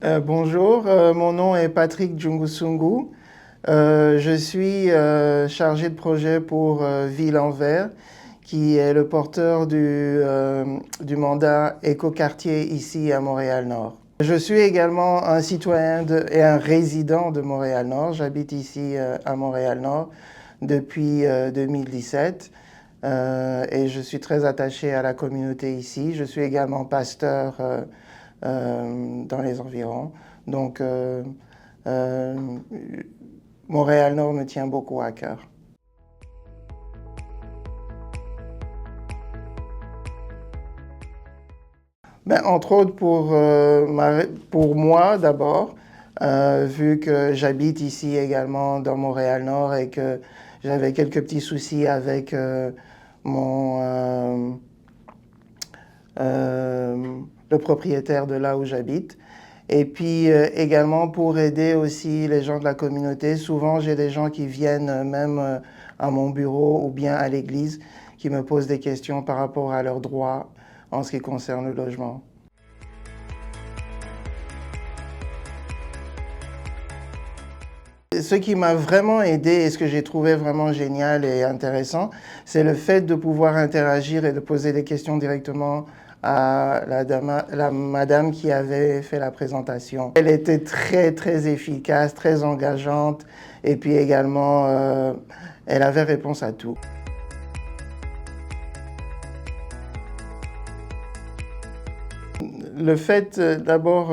Bonjour, mon nom est Patrick Djungusungu. Je suis chargé de projet pour Ville en Vert, qui est le porteur du mandat Écoquartier ici à Montréal-Nord. Je suis également un citoyen et un résident de Montréal-Nord. J'habite ici à Montréal-Nord depuis 2017 et je suis très attaché à la communauté ici. Je suis également pasteur dans les environs. Donc, euh, Montréal-Nord me tient beaucoup à cœur. Ben, entre autres pour moi d'abord, vu que j'habite ici également dans Montréal-Nord et que j'avais quelques petits soucis avec mon, le propriétaire de là où j'habite. Et puis également pour aider aussi les gens de la communauté. Souvent, j'ai des gens qui viennent même à mon bureau ou bien à l'église qui me posent des questions par rapport à leurs droits en ce qui concerne le logement. Ce qui m'a vraiment aidé et ce que j'ai trouvé vraiment génial et intéressant, c'est le fait de pouvoir interagir et de poser des questions directement à la madame qui avait fait la présentation. Elle était très, très efficace, très engageante et puis également, elle avait réponse à tout. Le fait d'abord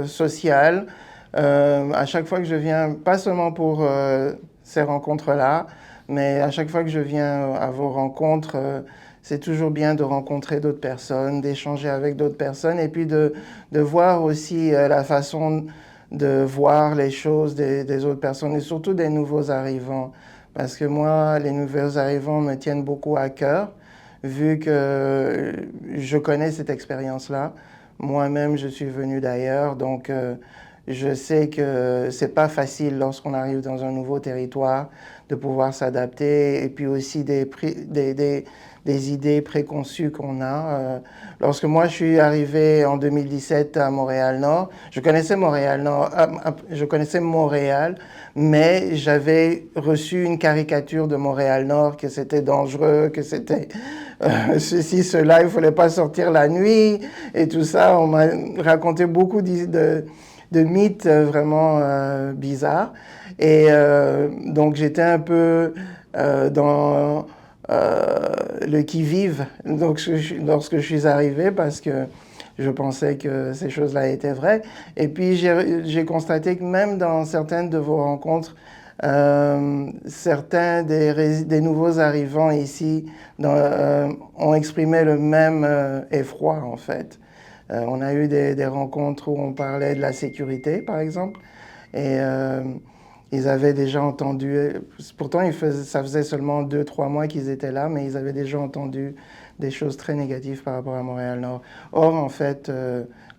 social, à chaque fois que je viens, pas seulement pour ces rencontres-là, mais à chaque fois que je viens à vos rencontres, c'est toujours bien de rencontrer d'autres personnes, d'échanger avec d'autres personnes et puis de voir aussi la façon de voir les choses des autres personnes et surtout des nouveaux arrivants. Parce que moi, les nouveaux arrivants me tiennent beaucoup à cœur, vu que je connais cette expérience-là. Moi-même, je suis venu d'ailleurs, donc je sais que c'est pas facile lorsqu'on arrive dans un nouveau territoire de pouvoir s'adapter et puis aussi des idées préconçues qu'on a. Lorsque moi je suis arrivé en 2017 à Montréal-Nord, je connaissais Montréal-Nord, je connaissais Montréal, mais j'avais reçu une caricature de Montréal-Nord que c'était dangereux, que c'était ceci, cela, il ne fallait pas sortir la nuit et tout ça. On m'a raconté beaucoup de mythes vraiment bizarres. Et donc j'étais un peu dans le qui-vive lorsque je suis arrivé parce que je pensais que ces choses-là étaient vraies. Et puis j'ai constaté que même dans certaines de vos rencontres, certains des nouveaux arrivants ici ont exprimé le même effroi en fait. On a eu des rencontres où on parlait de la sécurité, par exemple, et ils avaient déjà entendu, pourtant ça faisait seulement 2, 3 mois qu'ils étaient là, mais ils avaient déjà entendu des choses très négatives par rapport à Montréal-Nord. Or, en fait,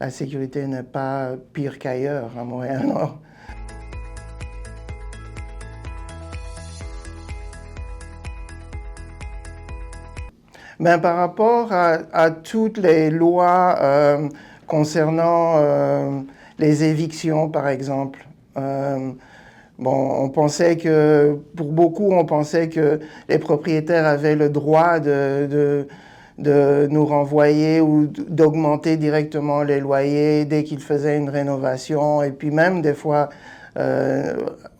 la sécurité n'est pas pire qu'ailleurs à Montréal-Nord. Ben, par rapport à toutes les lois concernant les évictions, par exemple, bon, on pensait que, pour beaucoup, on pensait que les propriétaires avaient le droit de nous renvoyer ou d'augmenter directement les loyers dès qu'ils faisaient une rénovation, et puis même des fois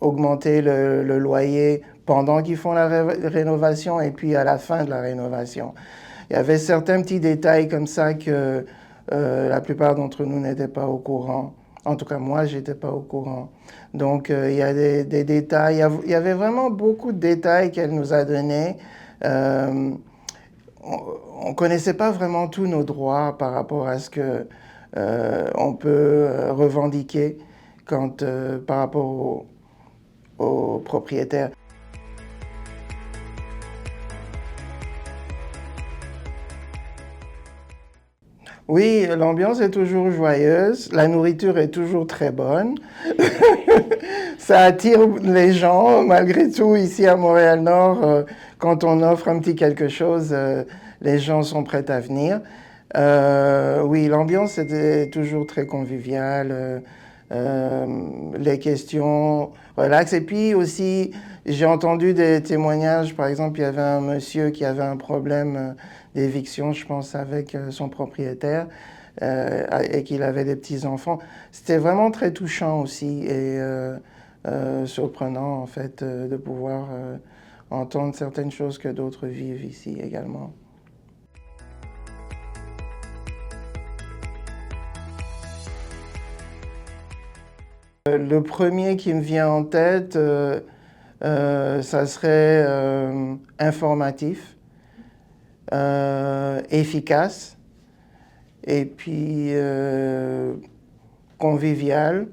augmenter le loyer pendant qu'ils font la rénovation et puis à la fin de la rénovation. Il y avait certains petits détails comme ça que la plupart d'entre nous n'étaient pas au courant. En tout cas, moi, je n'étais pas au courant. Donc, il y a des détails. Il y avait vraiment beaucoup de détails qu'elle nous a donnés. On ne connaissait pas vraiment tous nos droits par rapport à ce que on peut revendiquer par rapport aux propriétaires. Oui, l'ambiance est toujours joyeuse, la nourriture est toujours très bonne. Ça attire les gens, malgré tout, ici à Montréal-Nord, quand on offre un petit quelque chose, les gens sont prêts à venir. Oui, l'ambiance était toujours très conviviale. les questions relax. Et puis aussi, j'ai entendu des témoignages. Par exemple, il y avait un monsieur qui avait un problème d'éviction, je pense, avec son propriétaire et qu'il avait des petits-enfants. C'était vraiment très touchant aussi et surprenant, en fait, de pouvoir entendre certaines choses que d'autres vivent ici également. Le premier qui me vient en tête, ça serait informatif, efficace et puis convivial.